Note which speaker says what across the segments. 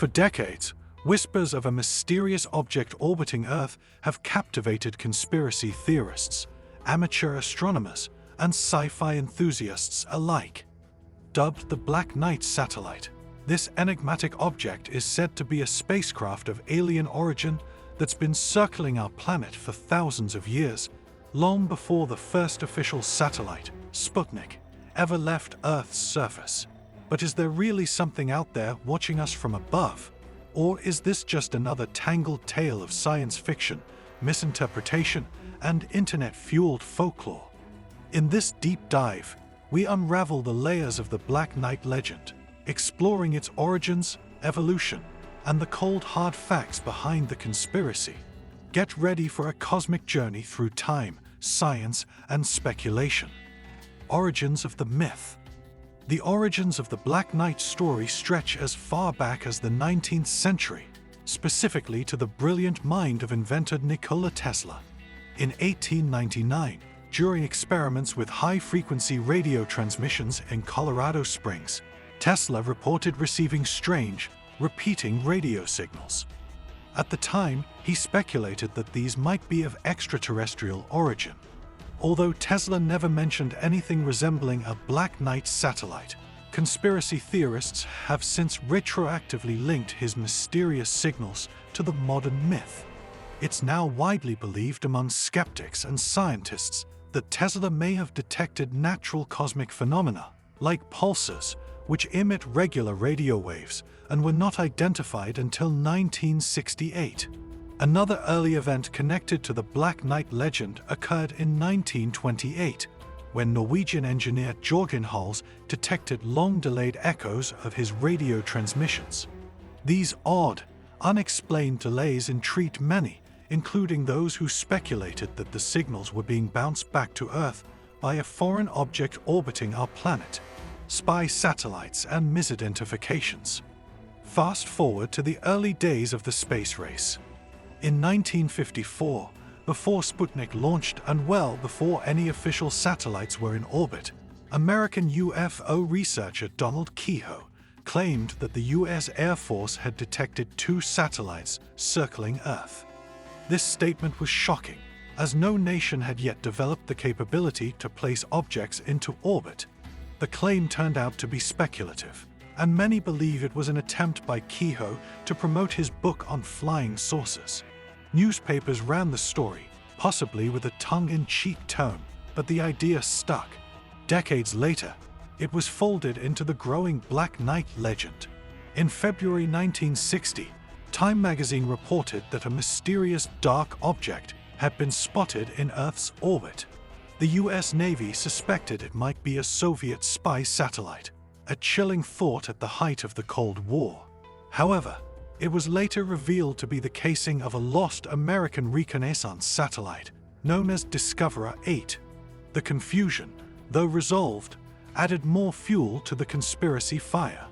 Speaker 1: For decades, whispers of a mysterious object orbiting Earth have captivated conspiracy theorists, amateur astronomers, and sci-fi enthusiasts alike. Dubbed the Black Knight satellite, this enigmatic object is said to be a spacecraft of alien origin that's been circling our planet for thousands of years, long before the first official satellite, Sputnik, ever left Earth's surface. But is there really something out there watching us from above? Or is this just another tangled tale of science fiction, misinterpretation, and internet-fueled folklore? In this deep dive, we unravel the layers of the Black Knight legend, exploring its origins, evolution, and the cold hard facts behind the conspiracy. Get ready for a cosmic journey through time, science, and speculation. Origins of the myth. The origins of the Black Knight story stretch as far back as the 19th century, specifically to the brilliant mind of inventor Nikola Tesla. In 1899, during experiments with high-frequency radio transmissions in Colorado Springs, Tesla reported receiving strange, repeating radio signals. At the time, he speculated that these might be of extraterrestrial origin. Although Tesla never mentioned anything resembling a Black Knight satellite, conspiracy theorists have since retroactively linked his mysterious signals to the modern myth. It's now widely believed among skeptics and scientists that Tesla may have detected natural cosmic phenomena, like pulsars, which emit regular radio waves and were not identified until 1968. Another early event connected to the Black Knight legend occurred in 1928, when Norwegian engineer Jørgen Hals detected long-delayed echoes of his radio transmissions. These odd, unexplained delays intrigued many, including those who speculated that the signals were being bounced back to Earth by a foreign object orbiting our planet, spy satellites, and misidentifications. Fast forward to the early days of the space race. In 1954, before Sputnik launched and well before any official satellites were in orbit, American UFO researcher Donald Keyhoe claimed that the U.S. Air Force had detected 2 satellites circling Earth. This statement was shocking, as no nation had yet developed the capability to place objects into orbit. The claim turned out to be speculative, and many believe it was an attempt by Keyhoe to promote his book on flying saucers. Newspapers ran the story, possibly with a tongue-in-cheek tone, but the idea stuck. Decades later, it was folded into the growing Black Knight legend. In February 1960, Time magazine reported that a mysterious dark object had been spotted in Earth's orbit. The U.S. Navy suspected it might be a Soviet spy satellite, a chilling thought at the height of the Cold War. However, it was later revealed to be the casing of a lost American reconnaissance satellite, known as Discoverer 8. The confusion, though resolved, added more fuel to the conspiracy fire.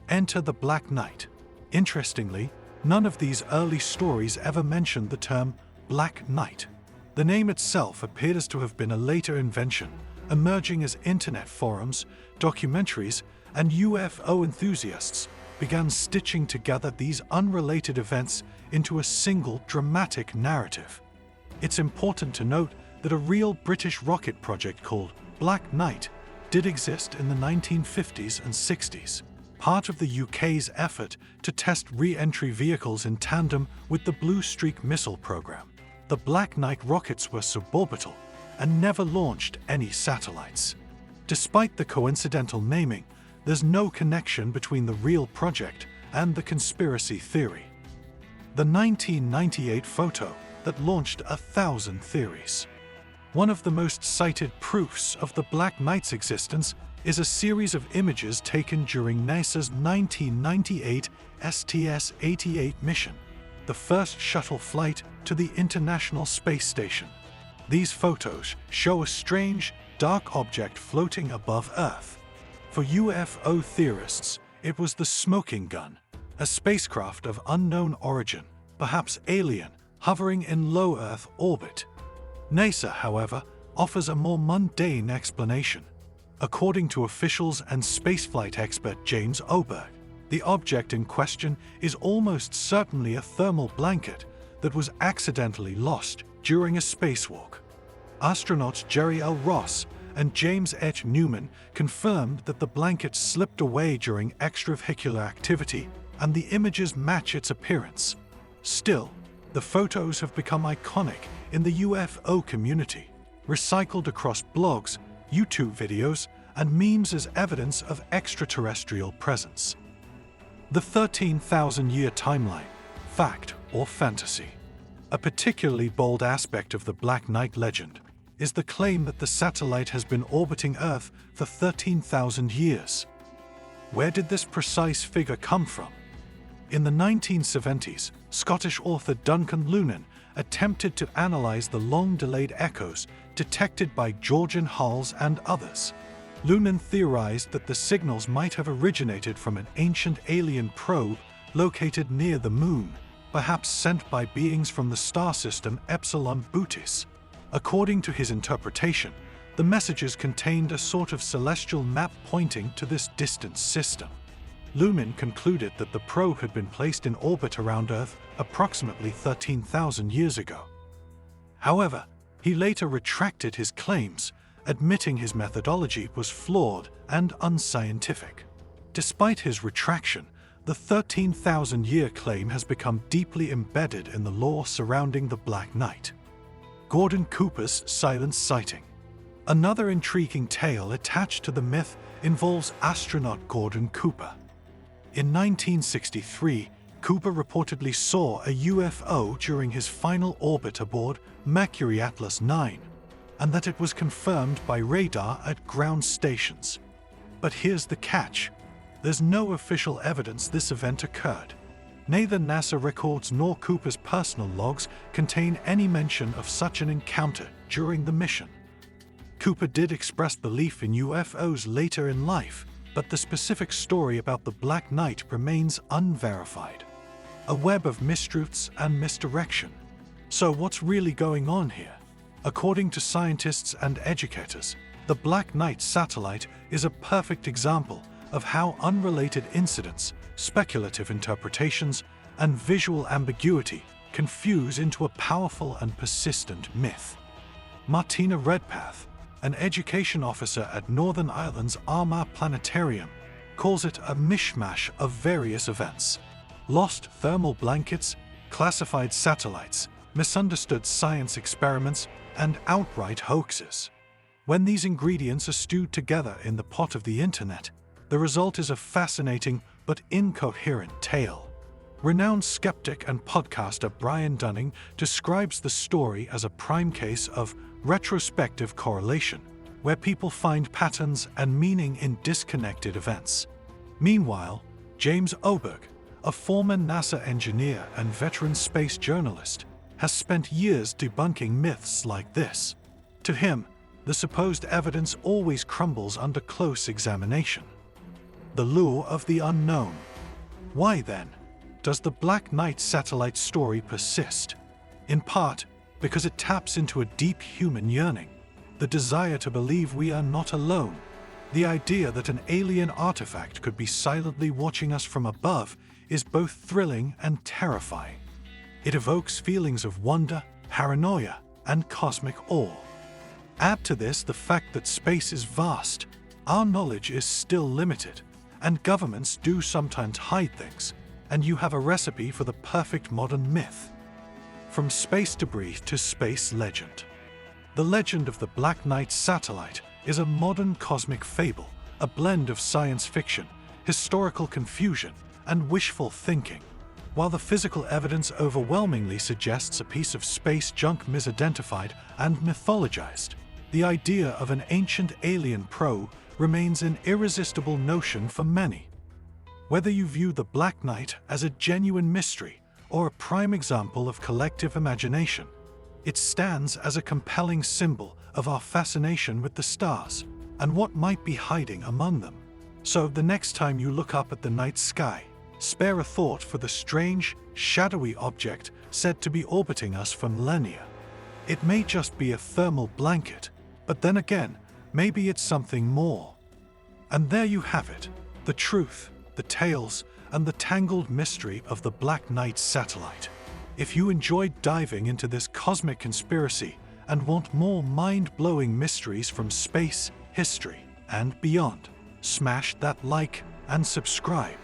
Speaker 1: Enter the Black Knight. Interestingly, none of these early stories ever mentioned the term Black Knight. The name itself appears to have been a later invention, emerging as internet forums, documentaries, and UFO enthusiasts began stitching together these unrelated events into a single dramatic narrative. It's important to note that a real British rocket project called Black Knight did exist in the 1950s and 60s, part of the UK's effort to test re-entry vehicles in tandem with the Blue Streak missile program. The Black Knight rockets were suborbital and never launched any satellites. Despite the coincidental naming, there's no connection between the real project and the conspiracy theory. The 1998 photo that launched 1,000 theories. One of the most cited proofs of the Black Knight's existence is a series of images taken during NASA's 1998 STS-88 mission, the first shuttle flight to the International Space Station. These photos show a strange, dark object floating above Earth. For UFO theorists, it was the smoking gun, a spacecraft of unknown origin, perhaps alien, hovering in low Earth orbit. NASA, however, offers a more mundane explanation. According to officials and spaceflight expert James Oberg, The object in question is almost certainly a thermal blanket that was accidentally lost during a spacewalk. Astronauts Jerry L. Ross and James H. Newman confirmed that the blanket slipped away during extravehicular activity, and the images match its appearance. Still, the photos have become iconic in the UFO community, recycled across blogs, YouTube videos, and memes as evidence of extraterrestrial presence. The 13,000-year timeline, fact or fantasy? A particularly bold aspect of the Black Knight legend is the claim that the satellite has been orbiting Earth for 13,000 years. Where did this precise figure come from? In the 1970s, Scottish author Duncan Lunan attempted to analyze the long-delayed echoes detected by Georgian hulls and others. Lunan theorized that the signals might have originated from an ancient alien probe located near the Moon, perhaps sent by beings from the star system Epsilon Bootis. According to his interpretation, the messages contained a sort of celestial map pointing to this distant system. Lunan concluded that the probe had been placed in orbit around Earth approximately 13,000 years ago. However, he later retracted his claims, admitting his methodology was flawed and unscientific. Despite his retraction, the 13,000-year claim has become deeply embedded in the lore surrounding the Black Knight. Gordon Cooper's silent sighting. Another intriguing tale attached to the myth involves astronaut Gordon Cooper. In 1963, Cooper reportedly saw a UFO during his final orbit aboard Mercury Atlas 9, and that it was confirmed by radar at ground stations. But here's the catch. There's no official evidence this event occurred. Neither NASA records nor Cooper's personal logs contain any mention of such an encounter during the mission. Cooper did express belief in UFOs later in life, but the specific story about the Black Knight remains unverified. A web of mistruths and misdirection. So what's really going on here? According to scientists and educators, the Black Knight satellite is a perfect example of how unrelated incidents, speculative interpretations, and visual ambiguity can fuse into a powerful and persistent myth. Martina Redpath, an education officer at Northern Ireland's Armagh Planetarium, calls it a mishmash of various events: lost thermal blankets, classified satellites, misunderstood science experiments, and outright hoaxes. When these ingredients are stewed together in the pot of the internet, the result is a fascinating but incoherent tale. Renowned skeptic and podcaster Brian Dunning describes the story as a prime case of retrospective correlation, where people find patterns and meaning in disconnected events. Meanwhile, James Oberg, a former NASA engineer and veteran space journalist, has spent years debunking myths like this. To him, the supposed evidence always crumbles under close examination. The lure of the unknown. Why then does the Black Knight satellite story persist? In part, because it taps into a deep human yearning, the desire to believe we are not alone, the idea that an alien artifact could be silently watching us from above is both thrilling and terrifying. It evokes feelings of wonder, paranoia, and cosmic awe. Add to this the fact that space is vast, our knowledge is still limited, and governments do sometimes hide things, and you have a recipe for the perfect modern myth. From space debris to space legend. The legend of the Black Knight satellite is a modern cosmic fable, a blend of science fiction, historical confusion, and wishful thinking. While the physical evidence overwhelmingly suggests a piece of space junk misidentified and mythologized, the idea of an ancient alien probe remains an irresistible notion for many. Whether you view the Black Knight as a genuine mystery or a prime example of collective imagination, it stands as a compelling symbol of our fascination with the stars and what might be hiding among them. So the next time you look up at the night sky, spare a thought for the strange, shadowy object said to be orbiting us for millennia. It may just be a thermal blanket, but then again, maybe it's something more. And there you have it, the truth, the tales, and the tangled mystery of the Black Knight satellite. If you enjoyed diving into this cosmic conspiracy and want more mind-blowing mysteries from space, history, and beyond, smash that like and subscribe.